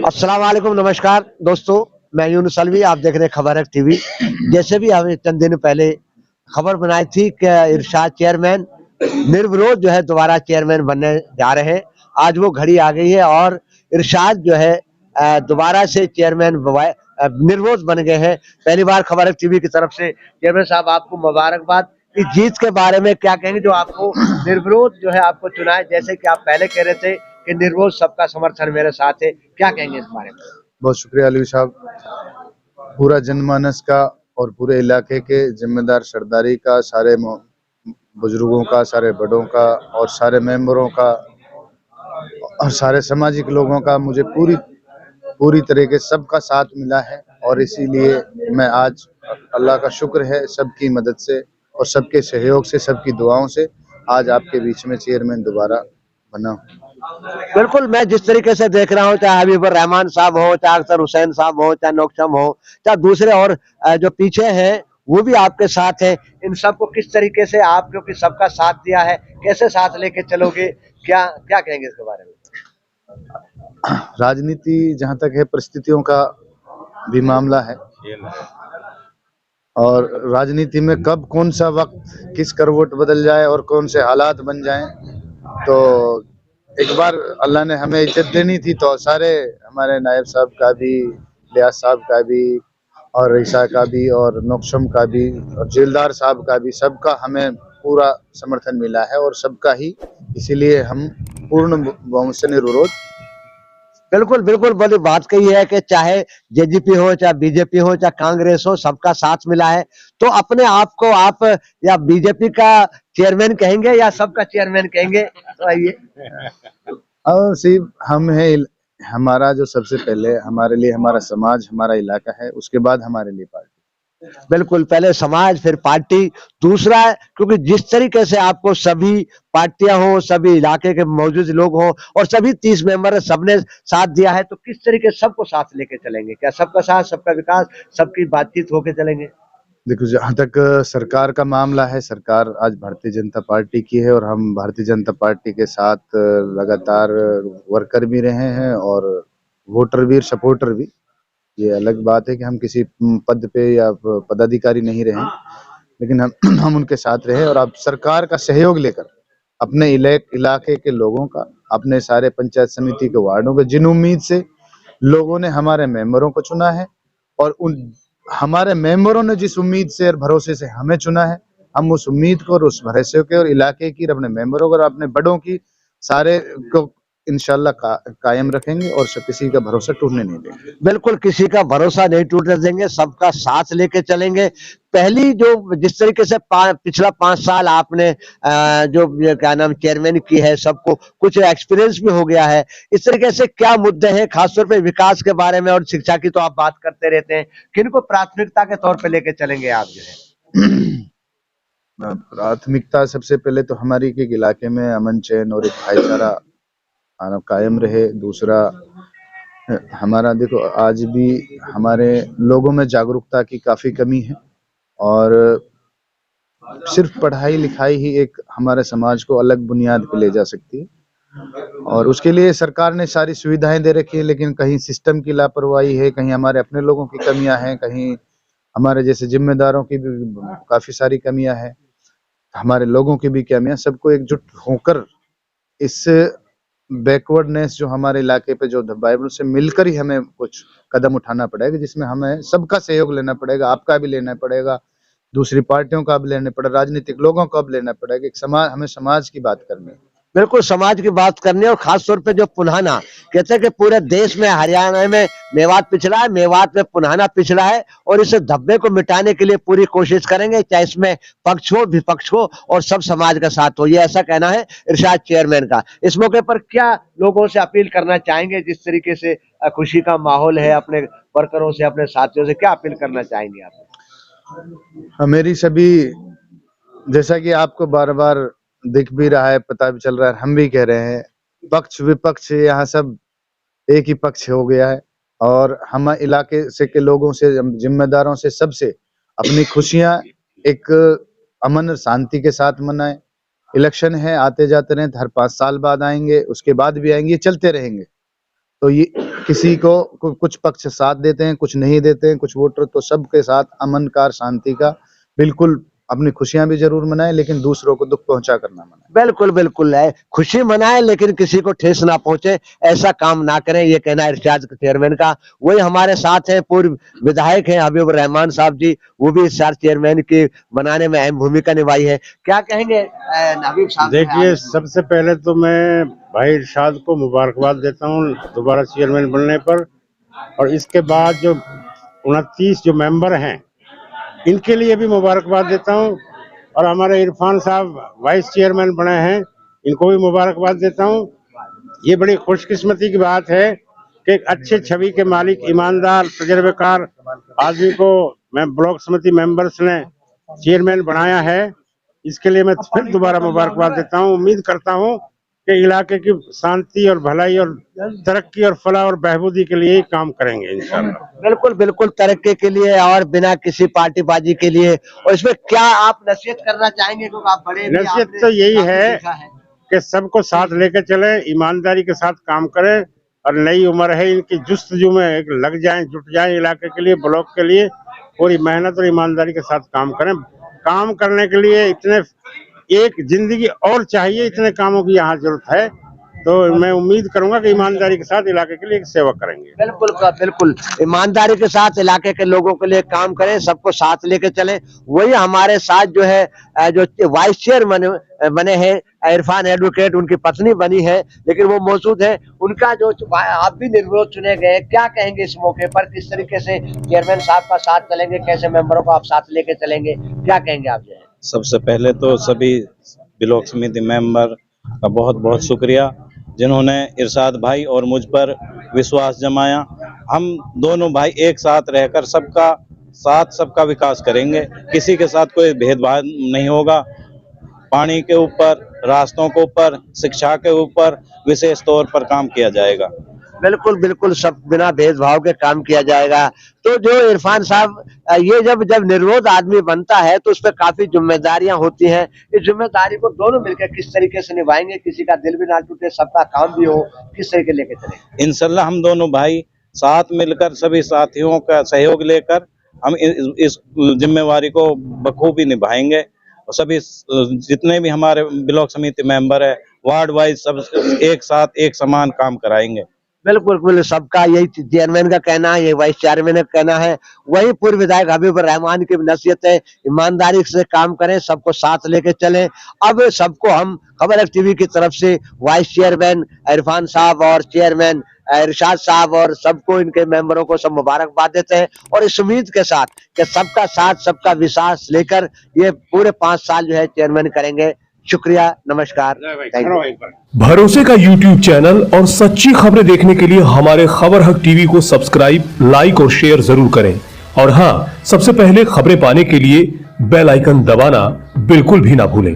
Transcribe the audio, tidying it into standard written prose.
अस्सलाम वालेकुम, नमस्कार दोस्तों, मैं यूनुस अलवी, आप देख रहे हैं खबर है टीवी। जैसे भी हमें चंद दिन पहले खबर बनाई थी कि इरशाद चेयरमैन निर्विरोध जो है दोबारा चेयरमैन बनने जा रहे हैं। आज वो घड़ी आ गई है और इरशाद जो है दोबारा से चेयरमैन निर्विरोध बन गए हैं। पहली बार खबर है टीवी की तरफ से चेयरमैन साहब आपको मुबारकबाद। इस जीत के बारे में क्या कहेंगे जो आपको निर्विरोध जो है आपको चुना है, जैसे कि आप पहले कह रहे थे कि निर्विरोध सबका समर्थन मेरे साथ है, क्या कहेंगे इस बारे में? बहुत शुक्रिया अलवी साहब। पूरा जनमानस का और पूरे इलाके के जिम्मेदार सरदारी का, सारे बुजुर्गों का, सारे बड़ों का और सारे मेंबरों का और सारे सामाजिक लोगों का मुझे पूरी तरीके सबका साथ मिला है और इसीलिए मैं आज अल्लाह का शुक्र है सबकी मदद से और सबके सहयोग से, सबकी दुआओं से आज आपके बीच में चेयरमैन दोबारा बना हूँ। बिल्कुल, मैं जिस तरीके से देख रहा हूँ, चाहे हबीबुर रहमान साहब हो, चाहे अख्तर हुसैन साहब हो, चाहे नौकशम हो, चाहे दूसरे और जो पीछे हैं वो भी आपके साथ हैं। इन सबको किस तरीके से आप क्योंकि सबका साथ दिया है, कैसे साथ लेके चलोगे, क्या क्या कहेंगे इसके बारे में? राजनीति जहाँ तक है परिस्थितियों का भी मामला है और राजनीति में कब कौन सा वक्त किस करवट बदल जाए और कौन से हालात बन जाएं, तो एक बार अल्लाह ने हमें इज्जत देनी थी तो सारे हमारे नायब साहब का भी, लियास साहब का भी और ईसा का भी और नौकशम का भी और जेलदार साहब का भी, सबका हमें पूरा समर्थन मिला है और सबका ही, इसीलिए हम पूर्ण बहुमत से निर्विरोध। बिल्कुल, बिल्कुल, बड़ी बात कही है कि चाहे जेजेपी हो, चाहे बीजेपी हो, चाहे कांग्रेस हो, सबका साथ मिला है। तो अपने आप को आप या बीजेपी का चेयरमैन कहेंगे या सबका चेयरमैन कहेंगे? तो आइए। और सिर्फ हम है, हमारा जो सबसे पहले हमारे लिए हमारा समाज, हमारा इलाका है, उसके बाद हमारे लिए पार्टी। बिल्कुल, पहले समाज फिर पार्टी, दूसरा क्योंकि जिस तरीके से आपको सभी पार्टियां हो, सभी इलाके के मौजूद लोग हों और सभी 30 मेंबर सबने साथ दिया है, तो किस तरीके से सबको साथ लेके चलेंगे? क्या सबका साथ, सबका विकास, सबकी बातचीत होके चलेंगे? देखो, जहाँ तक सरकार का मामला है, सरकार आज भारतीय जनता पार्टी की है और हम भारतीय जनता पार्टी के साथ लगातार वर्कर भी रहे हैं और वोटर भी, सपोर्टर भी। ये अलग बात है कि हम किसी पद पे या पदाधिकारी नहीं रहे, लेकिन हम उनके साथ रहे और अब सरकार का सहयोग लेकर अपने इलाके के लोगों का, अपने सारे पंचायत समिति के वार्डों के, जिन उम्मीद से लोगों ने हमारे मेंबरों को चुना है और उन हमारे मेंबरों ने जिस उम्मीद से और भरोसे से हमें चुना है, हम उस उम्मीद को और उस भरोसे के और इलाके की, अपने मेंबरों को और अपने बड़ों की, सारे को इंशाल्लाह कायम रखेंगे और किसी का भरोसा टूटने नहीं देंगे। बिल्कुल, किसी का भरोसा नहीं टूटने देंगे, सबका साथ लेके चलेंगे। पहली जो जिस तरीके से पिछला 5 साल आपने जो क्या नाम चेयरमैन की है, सबको कुछ एक्सपीरियंस भी हो गया है। इस तरीके से क्या मुद्दे हैं खासतौर पे विकास के बारे में और शिक्षा की तो आप बात करते रहते हैं, किनको प्राथमिकता के तौर पे लेके चलेंगे आप जो है? प्राथमिकता सबसे पहले तो हमारी के इलाके में अमन चैन और एक भाईचारा कायम रहे। दूसरा, हमारा देखो आज भी हमारे लोगों में जागरूकता की काफी कमी है और सिर्फ पढ़ाई लिखाई ही एक हमारे समाज को अलग बुनियाद पे ले जा सकती है और उसके लिए सरकार ने सारी सुविधाएं दे रखी है, लेकिन कहीं सिस्टम की लापरवाही है, कहीं हमारे अपने लोगों की कमियां हैं, कहीं हमारे जैसे जिम्मेदारों की भी काफी सारी कमियां हैं, हमारे लोगों की भी कमियां। सबको एकजुट होकर इस बैकवर्डनेस जो हमारे इलाके पे जो दबाव है, उससे मिलकर ही हमें कुछ कदम उठाना पड़ेगा, जिसमें हमें सबका सहयोग लेना पड़ेगा, आपका भी लेना पड़ेगा, दूसरी पार्टियों का भी लेना पड़ेगा, राजनीतिक लोगों का भी लेना पड़ेगा। एक समाज, हमें समाज की बात करनी है। बिल्कुल, समाज की बात करनी है और खास तौर पे जो पुन्हाना कहते हैं कि पूरे देश में, हरियाणा में मेवात पिछड़ा है, मेवात में पुन्हाना पिछड़ा है और इस धब्बे को मिटाने के लिए पूरी कोशिश करेंगे, चाहे इसमें पक्ष हो, विपक्ष हो और सब समाज का साथ हो। ये ऐसा कहना है इरशाद चेयरमैन का। इस मौके पर क्या लोगों से अपील करना चाहेंगे, जिस तरीके से खुशी का माहौल है, अपने वर्करों से, अपने साथियों से क्या अपील करना चाहेंगे आप? मेरी सभी, जैसा कि आपको बार बार दिख भी रहा है, पता भी चल रहा है, हम भी कह रहे हैं, पक्ष विपक्ष यहाँ सब एक ही पक्ष हो गया है और हम इलाके से के लोगों से, जिम्मेदारों से, सबसे अपनी खुशियां एक अमन शांति के साथ मनाएं। इलेक्शन है, आते जाते रहे, हर 5 साल बाद आएंगे, उसके बाद भी आएंगे, ये चलते रहेंगे। तो ये किसी को कुछ पक्ष साथ देते हैं, कुछ नहीं देते हैं, कुछ वोटर तो सबके साथ अमन का, शांति का बिल्कुल अपनी खुशियां भी जरूर मनाएं, लेकिन दूसरों को दुख पहुंचा कर ना मनाएं। बिल्कुल बिल्कुल है, खुशी मनाए लेकिन किसी को ठेस ना पहुंचे, ऐसा काम ना करें, ये कहना है इरशाद चेयरमैन का। वही हमारे साथ हैं पूर्व विधायक हैं हबीब रहमान साहब जी, वो भी इरशाद चेयरमैन की बनाने में अहम भूमिका निभाई है। क्या कहेंगे हबीब साहब? देखिए, सबसे पहले तो मैं भाई इरशाद को मुबारकबाद देता हूँ दोबारा चेयरमैन बनने पर, और इसके बाद जो 29 जो मेंबर हैं इनके लिए भी मुबारकबाद देता हूँ, और हमारे इरफान साहब वाइस चेयरमैन बने हैं, इनको भी मुबारकबाद देता हूँ। ये बड़ी खुशकिस्मती की बात है कि एक अच्छे छवि के मालिक, ईमानदार, तजर्बेकार आदमी को मैं ब्लॉक समिति मेंबर्स ने चेयरमैन बनाया है, इसके लिए मैं फिर दोबारा मुबारकबाद देता हूँ। उम्मीद करता हूँ कि इलाके की शांति और भलाई और तरक्की और फलाह और बहबूदी के लिए ही काम करेंगे इंशाल्लाह। बिल्कुल बिल्कुल, तरक्की के लिए और बिना किसी पार्टीबाजी के लिए। और इसमें क्या आप नसीहत करना चाहेंगे, क्योंकि आप बड़े भी, नसीहत आपने तो यही काफी है देखा है। कि सबको साथ लेकर चले, ईमानदारी के साथ काम करें, और नई उम्र है इनकी, जुस्तजू में एक लग जाएं, जुट जाएं इलाके के लिए, ब्लॉक के लिए, पूरी मेहनत और ईमानदारी के साथ काम करें। काम करने के लिए इतने एक जिंदगी और चाहिए, इतने कामों की यहाँ जरूरत है, तो मैं उम्मीद करूंगा कि ईमानदारी के साथ इलाके के लिए एक सेवा करेंगे। बिल्कुल बिल्कुल, ईमानदारी के साथ इलाके के लोगों के लिए काम करें, सबको साथ लेके चलें। वही हमारे साथ जो है जो वाइस चेयरमैन बने हैं इरफान एडवोकेट, उनकी पत्नी बनी है, लेकिन वो मौजूद है। उनका जो आप भी निर्विरोध चुने गए, क्या कहेंगे इस मौके पर? किस तरीके से चेयरमैन साहब का साथ चलेंगे, कैसे मेंबरों को आप साथ लेके चलेंगे, क्या कहेंगे आप? जो है सबसे पहले तो सभी ब्लॉक समिति मेंबर का बहुत बहुत शुक्रिया, जिन्होंने इरशाद भाई और मुझ पर विश्वास जमाया। हम दोनों भाई एक साथ रहकर सबका साथ, सबका विकास करेंगे, किसी के साथ कोई भेदभाव नहीं होगा। पानी के ऊपर, रास्तों के ऊपर, शिक्षा के ऊपर विशेष तौर पर काम किया जाएगा। बिल्कुल बिल्कुल, सब बिना भेदभाव के काम किया जाएगा। तो जो इरफान साहब, ये जब निर्विरोध आदमी बनता है तो उस पर काफी जिम्मेदारियां होती हैं। इस जिम्मेदारी को दोनों मिलकर किस तरीके से निभाएंगे, किसी का दिल भी ना टूटे, सबका काम भी हो, किस तरीके लेके चलेंगे? इंशाल्लाह हम दोनों भाई साथ मिलकर, सभी साथियों का सहयोग लेकर हम इस जिम्मेवारी को बखूबी निभाएंगे। और सभी जितने भी हमारे ब्लॉक समिति मेंबर है, वार्ड वाइज, सब एक साथ एक समान काम कराएंगे। बिल्कुल बिल्कुल, सबका यही चेयरमैन का कहना है, ये वाइस चेयरमैन का कहना है। वही पूर्व विधायक हबीब रहमान की नसीहत है, ईमानदारी से काम करें, सबको साथ लेके चलें। अब सबको हम खबर टीवी की तरफ से वाइस चेयरमैन इरफान साहब और चेयरमैन इरशाद साहब और सबको, इनके मेंबरों को सब मुबारकबाद देते हैं, और इस उम्मीद के साथ कि सबका साथ, सबका विश्वास लेकर ये पूरे 5 साल जो है चेयरमैन करेंगे। शुक्रिया, नमस्कार, थैंक यू। भरोसे का YouTube चैनल और सच्ची खबरें देखने के लिए हमारे खबर हक टीवी को सब्सक्राइब, लाइक और शेयर जरूर करें। और हां, सबसे पहले खबरें पाने के लिए बेल आइकन दबाना बिल्कुल भी ना भूलें।